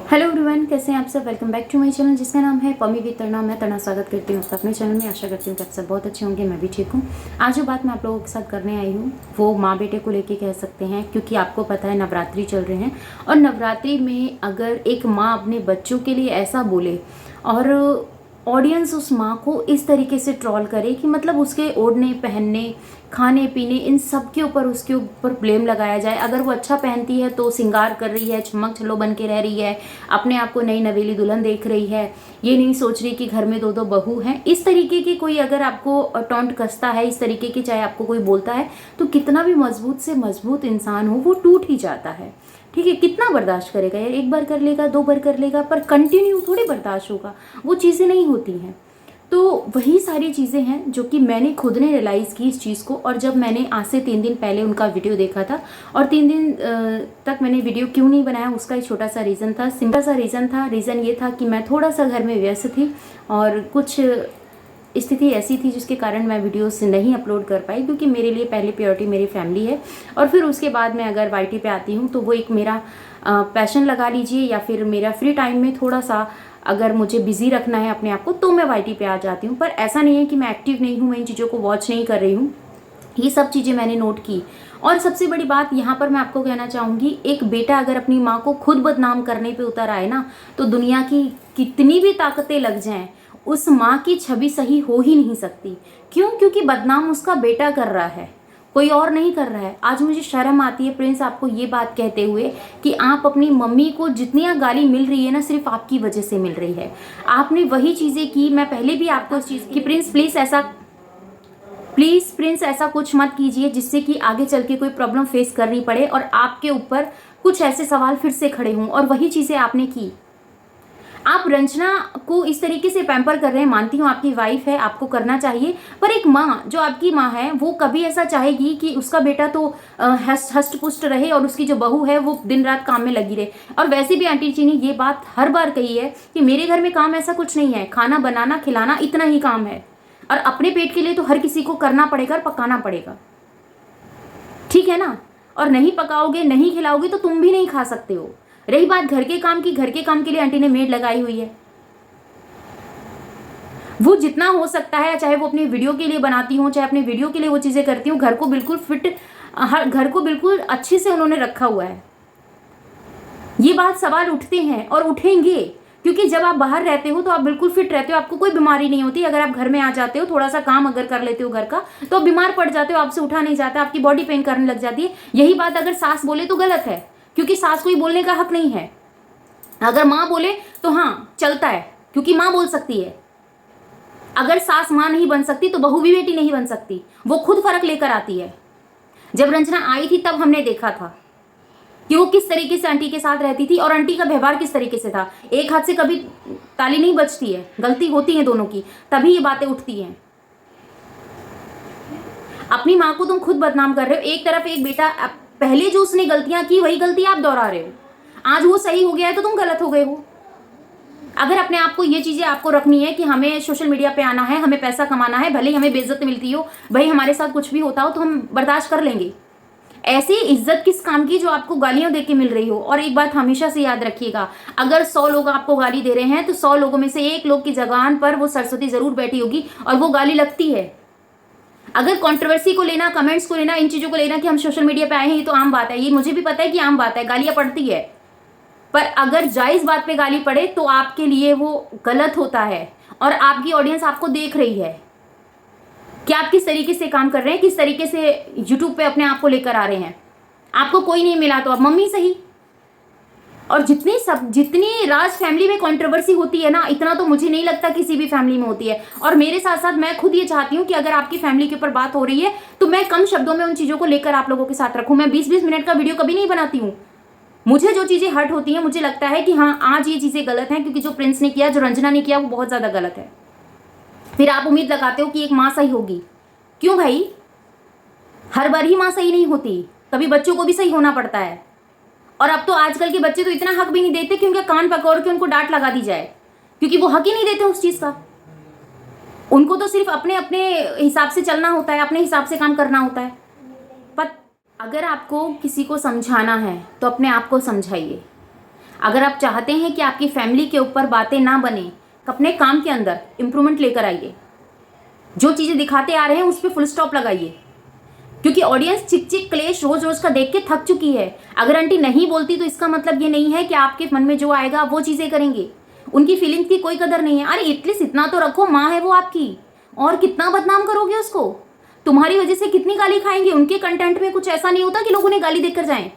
Hello everyone, कैसे हैं आप सब। Welcome back to my channel जिसका नाम है पमी विद तरणा। मैं तरणा स्वागत करती हूँ अपने चैनल में। आशा करती हूँ कि आप सब बहुत अच्छे होंगे, मैं भी ठीक हूँ। आज जो बात मैं आप लोगों के साथ करने आई हूँ वो माँ बेटे को लेके कह सकते हैं, क्योंकि आपको पता है नवरात्रि चल रहे हैं और नवरात्रि में अगर एक माँ अपने बच्चों के लिए ऐसा बोले और ऑडियंस उस माँ को इस तरीके से ट्रोल करे कि मतलब उसके ओढ़ने पहनने खाने पीने इन सब के ऊपर उसके ऊपर ब्लेम लगाया जाए। अगर वो अच्छा पहनती है तो सिंगार कर रही है, चमक छल्लो बन के रह रही है, अपने आप को नई नवेली दुल्हन देख रही है, ये नहीं सोच रही कि घर में दो दो बहू हैं। इस तरीके की कोई अगर आपको टॉन्ट कसता है, इस तरीके की चाहे आपको कोई बोलता है, तो कितना भी मजबूत से मजबूत इंसान हो वो टूट ही जाता है। ठीक है, कितना बर्दाश्त करेगा यार। एक बार कर लेगा, दो बार कर लेगा, पर कंटिन्यू थोड़ी बर्दाश्त होगा, वो चीज़ें नहीं होती हैं। तो वही सारी चीज़ें हैं जो कि मैंने खुद ने रियलाइज़ की इस चीज़ को। और जब मैंने आज से 3 दिन पहले उनका वीडियो देखा था और 3 दिन तक मैंने वीडियो क्यों नहीं बनाया, उसका एक छोटा सा रीज़न था, सिंपल सा रीज़न था। रीज़न ये था कि मैं थोड़ा सा घर में व्यस्त थी और कुछ स्थिति ऐसी थी जिसके कारण मैं वीडियोस नहीं अपलोड कर पाई, क्योंकि मेरे लिए पहले प्रायोरिटी मेरी फैमिली है। और फिर उसके बाद मैं अगर वाईटी पे आती हूँ तो वो एक मेरा पैशन लगा लीजिए, या फिर मेरा फ्री टाइम में थोड़ा सा अगर मुझे बिजी रखना है अपने आप को तो मैं वाईटी पे आ जाती हूँ। पर ऐसा नहीं है कि मैं एक्टिव नहीं हूँ, मैं इन चीज़ों को वॉच नहीं कर रही हूँ। ये सब चीज़ें मैंने नोट की। और सबसे बड़ी बात यहाँ पर मैं आपको कहना चाहूँगी, एक बेटा अगर अपनी माँ को खुद बदनाम करने पे उतर आए ना, तो दुनिया की कितनी भी ताकतें लग जाएं, उस माँ की छवि सही हो ही नहीं सकती। क्यों? क्योंकि बदनाम उसका बेटा कर रहा है, कोई और नहीं कर रहा है। आज मुझे शर्म आती है प्रिंस आपको ये बात कहते हुए कि आप अपनी मम्मी को जितनी गाली मिल रही है ना, सिर्फ आपकी वजह से मिल रही है। आपने वही चीज़ें की। मैं पहले भी आपको इस चीज़ की प्लीज़ प्रिंस ऐसा कुछ मत कीजिए जिससे कि आगे चल के कोई प्रॉब्लम फेस करनी पड़े और आपके ऊपर कुछ ऐसे सवाल फिर से खड़े हों। और वही चीज़ें आपने की। आप रंजना को इस तरीके से पैम्पर कर रहे हैं। मानती हूँ आपकी वाइफ है, आपको करना चाहिए, पर एक माँ जो आपकी माँ है वो कभी ऐसा चाहेगी कि उसका बेटा तो हष्ट पुष्ट रहे और उसकी जो बहू है वो दिन रात काम में लगी रहे। और वैसे भी आंटी जी ने ये बात हर बार कही है कि मेरे घर में काम ऐसा कुछ नहीं है, खाना बनाना खिलाना इतना ही काम है, और अपने पेट के लिए तो हर किसी को करना पड़ेगा और पकाना पड़ेगा। ठीक है ना? और नहीं पकाओगे नहीं खिलाओगे तो तुम भी नहीं खा सकते हो। रही बात घर के काम की, घर के काम के लिए आंटी ने मेड लगाई हुई है। वो जितना हो सकता है, चाहे वो अपनी वीडियो के लिए बनाती हूँ, चाहे अपने वीडियो के लिए वो चीज़ें करती हूँ, घर को बिल्कुल फिट, हर घर को बिल्कुल अच्छे से उन्होंने रखा हुआ है। ये बात सवाल उठते हैं और उठेंगे, क्योंकि जब आप बाहर रहते हो तो आप बिल्कुल फिट रहते हो, आपको कोई बीमारी नहीं होती। अगर आप घर में आ जाते हो, थोड़ा सा काम अगर कर लेते हो घर का, तो आप बीमार पड़ जाते हो, आपसे उठा नहीं जाता, आपकी बॉडी पेन करने लग जाती है। यही बात अगर सास बोले तो गलत है, क्योंकि सास को ही बोलने का हक नहीं है। अगर माँ बोले तो हाँ चलता है, क्योंकि माँ बोल सकती है। अगर सास माँ नहीं बन सकती तो बहू भी बेटी नहीं बन सकती, वो खुद फर्क लेकर आती है। जब रंजना आई थी तब हमने देखा था कि वो किस तरीके से आंटी के साथ रहती थी और आंटी का व्यवहार किस तरीके से था। एक हाथ से कभी ताली नहीं बजती है, गलती होती है दोनों की, तभी ये बातें उठती हैं। अपनी माँ को तुम खुद बदनाम कर रहे हो। एक तरफ एक बेटा, पहले जो उसने गलतियां की वही गलती आप दोहरा रहे हो। आज वो सही हो गया है तो तुम गलत हो गए हो। अगर अपने आप को ये चीजें आपको रखनी है कि हमें सोशल मीडिया पे आना है, हमें पैसा कमाना है, भले ही हमें बेइज्जत मिलती हो, भाई हमारे साथ कुछ भी होता हो तो हम बर्दाश्त कर लेंगे। ऐसी इज्जत किस काम की जो आपको गालियां देके मिल रही हो। और एक बात हमेशा से याद रखिएगा, अगर 100 लोग आपको गाली दे रहे हैं तो 100 लोगों में से एक लोग की जबान पर वो सरस्वती जरूर बैठी होगी और वो गाली लगती है। अगर कंट्रोवर्सी को लेना, कमेंट्स को लेना, इन चीजों को लेना कि हम सोशल मीडिया पे आए हैं, ये तो आम बात है, ये मुझे भी पता है कि आम बात है, गालियां पड़ती है। पर अगर जायज बात पे गाली पड़े तो आपके लिए वो गलत होता है। और आपकी ऑडियंस आपको देख रही है कि आप किस तरीके से काम कर रहे हैं, किस तरीके से यूट्यूब पे अपने आप को लेकर आ रहे हैं। आपको कोई नहीं मिला तो आप मम्मी सही। और जितनी राज फैमिली में कंट्रोवर्सी होती है ना, इतना तो मुझे नहीं लगता किसी भी फैमिली में होती है। और मेरे साथ साथ मैं खुद ये चाहती हूँ कि अगर आपकी फैमिली के ऊपर बात हो रही है तो मैं कम शब्दों में उन चीज़ों को लेकर आप लोगों के साथ रखूँ। मैं 20-20 मिनट का वीडियो कभी नहीं बनाती हूँ। मुझे जो चीज़ें हर्ट होती हैं, मुझे लगता है कि हाँ आज ये चीज़ें गलत हैं, क्योंकि जो प्रिंस ने किया, जो रंजना ने किया, वो बहुत ज़्यादा गलत है। फिर आप उम्मीद लगाते हो कि एक माँ सही होगी। क्यों भाई? हर बार ही माँ सही नहीं होती, कभी बच्चों को भी सही होना पड़ता है। और अब तो आजकल के बच्चे तो इतना हक भी नहीं देते कि उनके कान पकड़ के उनको डांट लगा दी जाए, क्योंकि वो हक ही नहीं देते उस चीज़ का। उनको तो सिर्फ अपने अपने हिसाब से चलना होता है, अपने हिसाब से काम करना होता है। पर अगर आपको किसी को समझाना है तो अपने आप को समझाइए। अगर आप चाहते हैं कि आपकी फैमिली के ऊपर बातें ना बने, अपने काम के अंदर इम्प्रूवमेंट लेकर आइए। जो चीज़ें दिखाते आ रहे हैं उस पर फुल स्टॉप लगाइए, क्योंकि ऑडियंस चिक चिक क्लेश रोज रोज का देख के थक चुकी है। अगर आंटी नहीं बोलती तो इसका मतलब ये नहीं है कि आपके मन में जो आएगा वो चीज़ें करेंगे। उनकी फीलिंग्स की कोई कदर नहीं है। अरे एटलीस्ट इतना तो रखो, माँ है वो आपकी, और कितना बदनाम करोगे उसको? तुम्हारी वजह से कितनी गाली खाएंगे। उनके कंटेंट में कुछ ऐसा नहीं होता कि लोग उन्हें गाली देकर जाएं।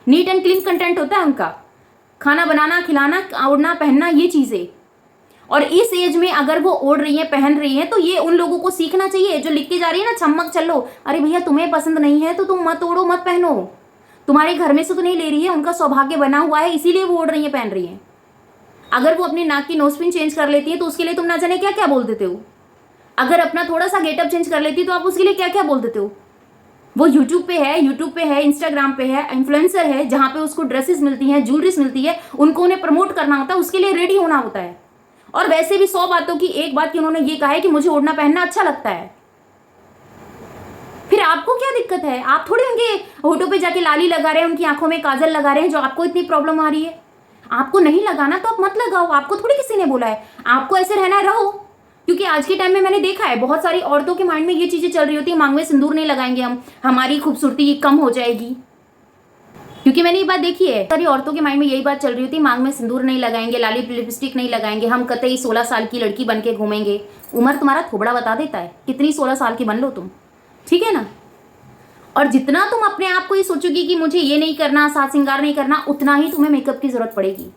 नीट एंड क्लीन कंटेंट होता है उनका, खाना बनाना, खिलाना, ओढ़ना, पहनना, ये चीज़ें। और इस एज में अगर वो ओढ़ रही हैं, पहन रही हैं, तो ये उन लोगों को सीखना चाहिए जो लिख के जा रही है ना, छमक चलो। अरे भैया तुम्हें पसंद नहीं है तो तुम मत ओढ़ो, मत पहनो। तुम्हारे घर में से तो नहीं ले रही है, उनका सौभाग्य बना हुआ है, इसीलिए वो ओढ़ रही है, पहन रही है। अगर वो अपनी नाक की नोजपिन चेंज कर लेती है तो उसके लिए तुम ना जाने क्या क्या बोल देते हो। अगर अपना थोड़ा सा गेटअप चेंज कर लेती तो आप उसके लिए क्या क्या बोल देते हो। वो यूट्यूब पे है, इंस्टाग्राम पे है, इन्फ्लुएंसर है, जहाँ पे उसको ड्रेसेस मिलती हैं, ज्वेलरीज मिलती है, उनको उन्हें प्रमोट करना होता है, उसके लिए रेडी होना होता है। और वैसे भी 100 बातों की एक बात कि उन्होंने ये कहा है कि मुझे ओढ़ना पहनना अच्छा लगता है। फिर आपको क्या दिक्कत है? आप थोड़ी उनके होठों पे जाके लाली लगा रहे हैं, उनकी आंखों में काजल लगा रहे हैं, जो आपको इतनी प्रॉब्लम आ रही है। आपको नहीं लगाना तो आप मत लगाओ, आपको थोड़ी किसी ने बोला है। आपको ऐसे रहना है, रहो। क्योंकि आज के टाइम में मैंने देखा है बहुत सारी औरतों के माइंड में ये चीजें चल रही होती है, मांग में सिंदूर नहीं लगाएंगे हम, हमारी खूबसूरती कम हो जाएगी। क्योंकि मैंने ये बात देखी है, सारी औरतों के माइंड में यही बात चल रही होती है, मांग में सिंदूर नहीं लगाएंगे, लाली लिपस्टिक नहीं लगाएंगे, हम कतई 16 साल की लड़की बन के घूमेंगे। उम्र तुम्हारा थोबड़ा बता देता है, कितनी 16 साल की बन लो तुम, ठीक है ना। और जितना तुम अपने आप को ये सोचोगी कि मुझे ये नहीं करना, साज श्रृंगार नहीं करना, उतना ही तुम्हें मेकअप की जरूरत पड़ेगी।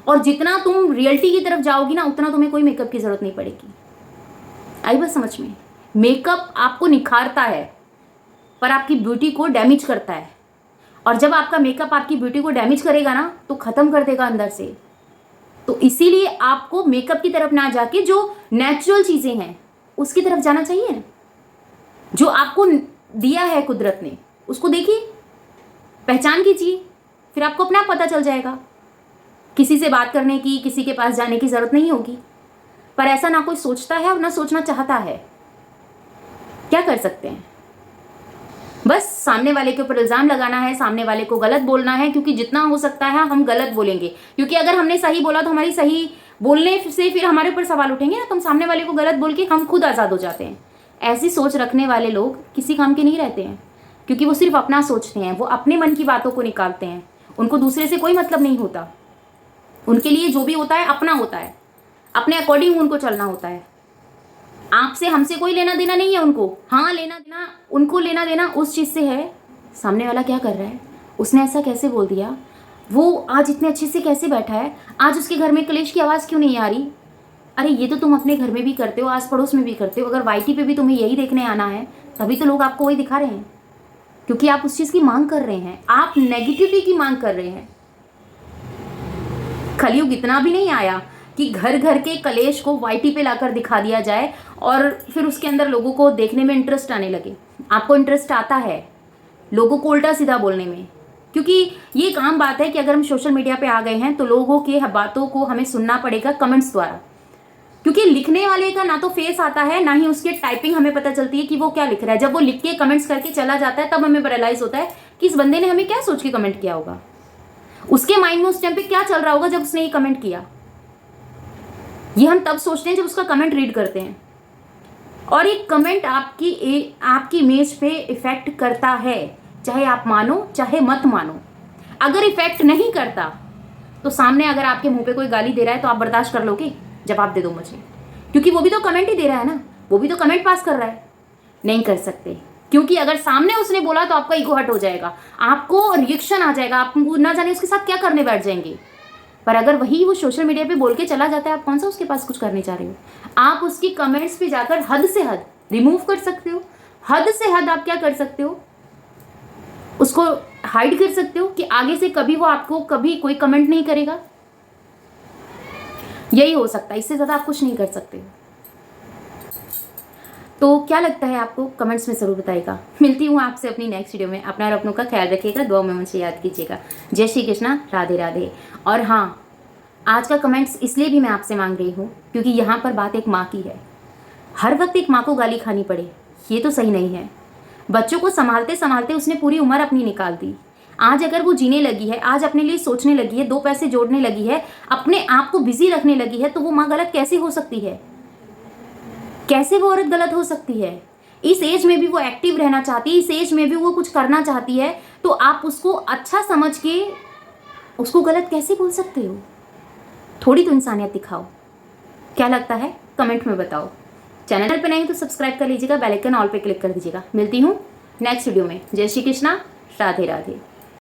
और जितना तुम रियलिटी की तरफ जाओगी ना, उतना तुम्हें कोई मेकअप की जरूरत नहीं पड़ेगी। आई बात समझ में? मेकअप आपको निखारता है पर आपकी ब्यूटी को डैमेज करता है। और जब आपका मेकअप आपकी ब्यूटी को डैमेज करेगा ना, तो खत्म कर देगा अंदर से। तो इसीलिए आपको मेकअप की तरफ ना जाके जो नेचुरल चीजें हैं उसकी तरफ जाना चाहिए। जो आपको दिया है कुदरत ने, उसको देखिए, पहचान कीजिए, फिर आपको अपना पता चल जाएगा। किसी से बात करने की, किसी के पास जाने की जरूरत नहीं होगी। पर ऐसा ना कोई सोचता है और ना सोचना चाहता है। क्या कर सकते हैं? बस सामने वाले के ऊपर इल्जाम लगाना है, सामने वाले को गलत बोलना है, क्योंकि जितना हो सकता है हम गलत बोलेंगे। क्योंकि अगर हमने सही बोला तो हमारी सही बोलने से फिर हमारे ऊपर सवाल उठेंगे ना, तो हम सामने वाले को गलत बोल के हम खुद आज़ाद हो जाते हैं। ऐसी सोच रखने वाले लोग किसी काम के नहीं रहते हैं, क्योंकि वो सिर्फ अपना सोचते हैं, वो अपने मन की बातों को निकालते हैं। उनको दूसरे से कोई मतलब नहीं होता। उनके लिए जो भी होता है अपना होता है, अपने अकॉर्डिंग उनको चलना होता है। आपसे हमसे कोई लेना देना नहीं है उनको। हाँ, लेना देना उनको, लेना देना उस चीज़ से है, सामने वाला क्या कर रहा है, उसने ऐसा कैसे बोल दिया, वो आज इतने अच्छे से कैसे बैठा है, आज उसके घर में कलेश की आवाज़ क्यों नहीं आ रही। अरे ये तो तुम अपने घर में भी करते हो, आस पड़ोस में भी करते हो। अगर वाईटी पे भी तुम्हें यही देखने आना है, तभी तो लोग आपको वही दिखा रहे हैं, क्योंकि आप उस चीज़ की मांग कर रहे हैं, आप नेगेटिविटी की मांग कर रहे हैं। कलयुग इतना भी नहीं आया कि घर घर के कलेश को वाईटी पे लाकर दिखा दिया जाए और फिर उसके अंदर लोगों को देखने में इंटरेस्ट आने लगे। आपको इंटरेस्ट आता है लोगों को उल्टा सीधा बोलने में, क्योंकि ये एक आम बात है कि अगर हम सोशल मीडिया पे आ गए हैं तो लोगों के बातों को हमें सुनना पड़ेगा कमेंट्स द्वारा। क्योंकि लिखने वाले का ना तो फेस आता है, ना ही उसके टाइपिंग हमें पता चलती है कि वो क्या लिख रहा है। जब वो लिख के कमेंट्स करके चला जाता है तब हमें रियलाइज होता है कि इस बंदे ने हमें क्या सोच के कमेंट किया होगा, उसके माइंड में उस टाइम पे क्या चल रहा होगा जब उसने ये कमेंट किया। ये हम तब सोचते हैं जब उसका कमेंट रीड करते हैं। और एक कमेंट आपकी इमेज पे इफेक्ट करता है, चाहे आप मानो चाहे मत मानो। अगर इफेक्ट नहीं करता तो सामने अगर आपके मुंह पे कोई गाली दे रहा है तो आप बर्दाश्त कर लोगे? जवाब दे दो मुझे, क्योंकि वो भी तो कमेंट ही दे रहा है ना, वो भी तो कमेंट पास कर रहा है। नहीं कर सकते, क्योंकि अगर सामने उसने बोला तो आपका ईगो हर्ट हो जाएगा, आपको रिएक्शन आ जाएगा, आप ना जाने उसके साथ क्या करने बैठ जाएंगे। पर अगर वही वो सोशल मीडिया पे बोल के चला जाता है, आप कौन सा उसके पास कुछ करने चाह रहे हो। आप उसकी कमेंट्स पे जाकर हद से हद रिमूव कर सकते हो, हद से हद आप क्या कर सकते हो, उसको हाइड कर सकते हो कि आगे से कभी वो आपको कभी कोई कमेंट नहीं करेगा। यही हो सकता है, इससे ज़्यादा आप कुछ नहीं कर सकते। तो क्या लगता है आपको, कमेंट्स में ज़रूर बताइएगा। मिलती हूँ आपसे अपनी नेक्स्ट वीडियो में। अपना और अपनों का ख्याल रखिएगा, दुआ में मुझे याद कीजिएगा। जय श्री कृष्णा, राधे राधे। और हाँ, आज का कमेंट्स इसलिए भी मैं आपसे मांग रही हूँ क्योंकि यहाँ पर बात एक माँ की है। हर वक्त एक माँ को गाली खानी पड़े, ये तो सही नहीं है। बच्चों को संभालते संभालते उसने पूरी उम्र अपनी निकाल दी। आज अगर वो जीने लगी है, आज अपने लिए सोचने लगी है, 2 पैसे जोड़ने लगी है, अपने आप को बिजी रखने लगी है, तो वो माँ गलत कैसे हो सकती है? कैसे वो औरत गलत हो सकती है? इस एज में भी वो एक्टिव रहना चाहती है, इस एज में भी वो कुछ करना चाहती है, तो आप उसको अच्छा समझ के उसको गलत कैसे बोल सकते हो? थोड़ी तो इंसानियत दिखाओ। क्या लगता है? कमेंट में बताओ। चैनल पर नहीं तो सब्सक्राइब कर लीजिएगा, बेल आइकन ऑल पे क्लिक कर दीजिएगा। मिलती हूँ नेक्स्ट वीडियो में। जय श्री कृष्णा, राधे राधे।